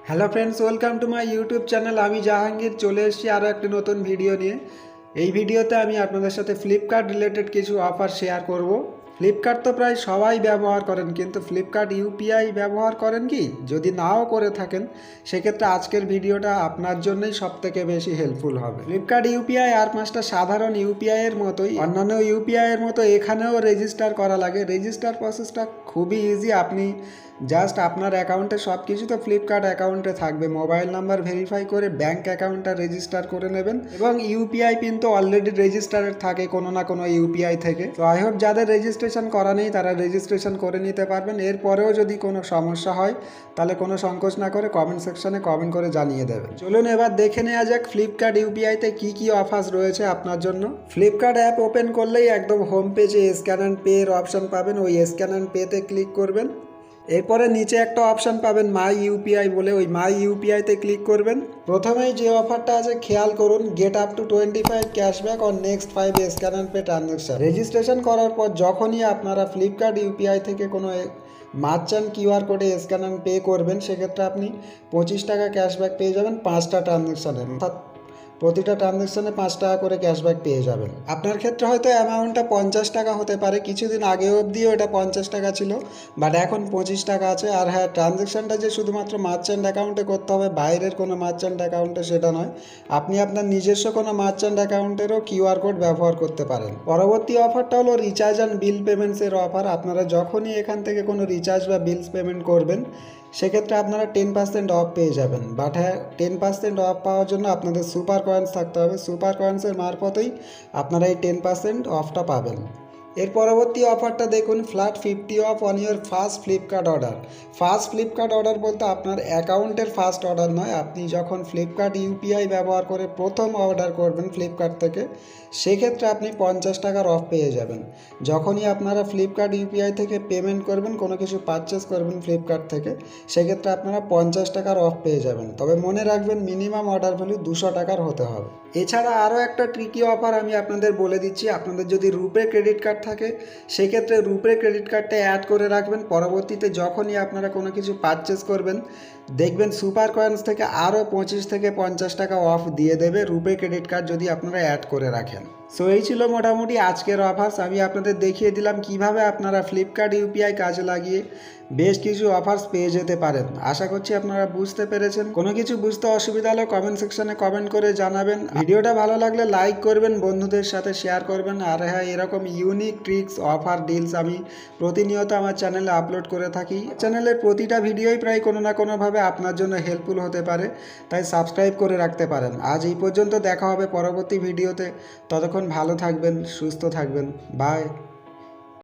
Hello friends, welcome to my YouTube channel. আমি জাহাঙ্গীর চলে এসেছি আরও একটি নতুন ভিডিও নিয়ে। এই ভিডিওতে আমি আপনাদের সাথে ফ্লিপকার্ট রিলেটেড কিছু অফার শেয়ার করব। ফ্লিপকার্ট তো প্রায় সবাই ব্যবহার করেন, কিন্তু ফ্লিপকার্ট ইউপিআই ব্যবহার করেন কি? যদি নাও করে থাকেন সেক্ষেত্রে আজকের ভিডিওটা আপনার জন্যই সবথেকে বেশি হেল্পফুল হবে। ফ্লিপকার্ট ইউপিআই আর পাঁচটা সাধারণ ইউপিআই এর মতোই অন্যান্য ইউপিআই এর মতো এখানেও রেজিস্টার করা লাগে। রেজিস্টার প্রসেসটা খুবই ইজি। আপনি জাস্ট আপনার অ্যাকাউন্টে সব কিছু তো ফ্লিপকার্ট অ্যাকাউন্টে থাকবে, মোবাইল নাম্বার ভেরিফাই করে ব্যাঙ্ক অ্যাকাউন্টটা রেজিস্টার করে নেবেন এবং ইউপিআই পিন তো অলরেডি রেজিস্টারেড থাকে কোনো না কোনো ইউপিআই থেকে। তো আই হোপ যাদের রেজিস্ট্রেশন করা নেই তারা রেজিস্ট্রেশন করে নিতে পারবেন। এরপরেও যদি কোনো সমস্যা হয় তাহলে কোনো সংকোচ না করে কমেন্ট সেকশনে কমেন্ট করে জানিয়ে দেবেন। চলুন এবার দেখে নেওয়া যাক ফ্লিপকার্ট ইউপিআইতে কী কী অফার্স রয়েছে আপনার জন্য। ফ্লিপকার্ট অ্যাপ ওপেন করলেই একদম হোম পেজে স্ক্যান অ্যান্ড পে এর অপশন পাবেন। ওই স্ক্যান অ্যান্ড পেতে ক্লিক করবেন। এরপরে নিচে একটা অপশান পাবেন মাই ইউপিআই বলে, ওই মাই ইউপিআইতে ক্লিক করবেন। প্রথমেই যে অফারটা আছে খেয়াল করুন, get up to 25 cashback on next 5 scan and pay transaction. Registration করার পর যখনই আপনারা ফ্লিপকার্ট ইউপিআই থেকে কোনো মার্চেন্ট কিউআর কোডে স্ক্যান অ্যান্ড পে করবেন সেক্ষেত্রে আপনি 25 টাকা ক্যাশব্যাক পেয়ে যাবেন 5টা ট্রানজ্যাকশানে। অর্থাৎ প্রতিটা ট্রানজ্যাকশানে 5 টাকা করে ক্যাশব্যাক পেয়ে যাবেন। আপনার ক্ষেত্রে হয়তো অ্যামাউন্টটা 50 টাকা হতে পারে, কিছুদিন আগে অবধিও এটা 50 টাকা ছিল, বাট এখন 25 টাকা আছে। আর হ্যাঁ, ট্রানজ্যাকশানটা যে শুধুমাত্র মার্চেন্ট অ্যাকাউন্টে করতে হবে বাইরের কোনো মার্চেন্ট অ্যাকাউন্টে সেটা নয়, আপনি আপনার নিজস্ব কোনো মার্চেন্ট অ্যাকাউন্টেরও কিউআর কোড ব্যবহার করতে পারেন। পরবর্তী অফারটা হলো রিচার্জ অ্যান্ড বিল পেমেন্টসের অফার। আপনারা যখনই এখান থেকে কোনো রিচার্জ বা বিলস পেমেন্ট করবেন সেক্ষেত্রে আপনারা 10% অফ পেয়ে যাবেন। বাট হ্যাঁ, 10% অফ পাওয়ার জন্য আপনাদের সুপার কয়েন্স থাকতে হবে। সুপার কয়েন্সের মারফতেই আপনারা এই 10% অফটা পাবেন। এর পরবর্তী অফারটা দেখুন, flat 50 of on your first Flipkart order. First Flipkart order বলতে আপনার অ্যাকাউন্টের ফার্স্ট অর্ডার নয়, আপনি যখন ফ্লিপকার্ট ইউপিআই ব্যবহার করে প্রথম অর্ডার করবেন ফ্লিপকার্ট থেকে সেক্ষেত্রে আপনি 50 টাকার অফ পেয়ে যাবেন। যখনই আপনারা ফ্লিপকার্ট ইউপিআই থেকে পেমেন্ট করবেন, কোনো কিছু পারচেস করবেন ফ্লিপকার্ট থেকে, সেক্ষেত্রে আপনারা 50 টাকার অফ পেয়ে যাবেন। তবে মনে রাখবেন মিনিমাম অর্ডার ভ্যালু 200 টাকার হতে হবে। এছাড়া আরও একটা ট্রিকি অফার আমি আপনাদের বলে দিচ্ছি। আপনাদের যদি রুপে ক্রেডিট কার্ড থাকে সেক্ষেত্রে রুপে ক্রেডিট কার্ডটা অ্যাড করে রাখবেন। পরবর্তীতে যখনই আপনারা কোনো কিছু পারচেস করবেন দেখবেন সুপার কয়েন্স থেকে আরও 25 থেকে 50 টাকা অফ দিয়ে দেবে রুপে ক্রেডিট কার্ড যদি আপনারা অ্যাড করে রাখেন। সো এই ছিল মোটামুটি আজকের অফার্স। আমি আপনাদের দেখিয়ে দিলাম কিভাবে আপনারা ফ্লিপকার্ট ইউপিআই কাজে লাগিয়ে বেশ কিছু অফার্স পেয়ে যেতে পারেন। আশা করছি আপনারা বুঝতে পেরেছেন। কোনো কিছু বুঝতে অসুবিধা হলে কমেন্ট সেকশনে কমেন্ট করে জানাবেন। ভিডিওটা ভালো লাগলে লাইক করবেন, বন্ধুদের সাথে শেয়ার করবেন। আর হ্যাঁ, এরকম ইউনিক ট্রিক্স, অফার, ডিলস আমি প্রতিনিয়ত আমার চ্যানেলে আপলোড করে থাকি। চ্যানেলের প্রতিটা ভিডিওই প্রায় কোনো না কোনোভাবে আপনার জন্য হেল্পফুল হতে পারে, তাই সাবস্ক্রাইব করে রাখতে পারেন। আজ এই পর্যন্ত, দেখা হবে পরবর্তী ভিডিওতে। ততক্ষণ ভালো থাকবেন, সুস্থ থাকবেন। বাই।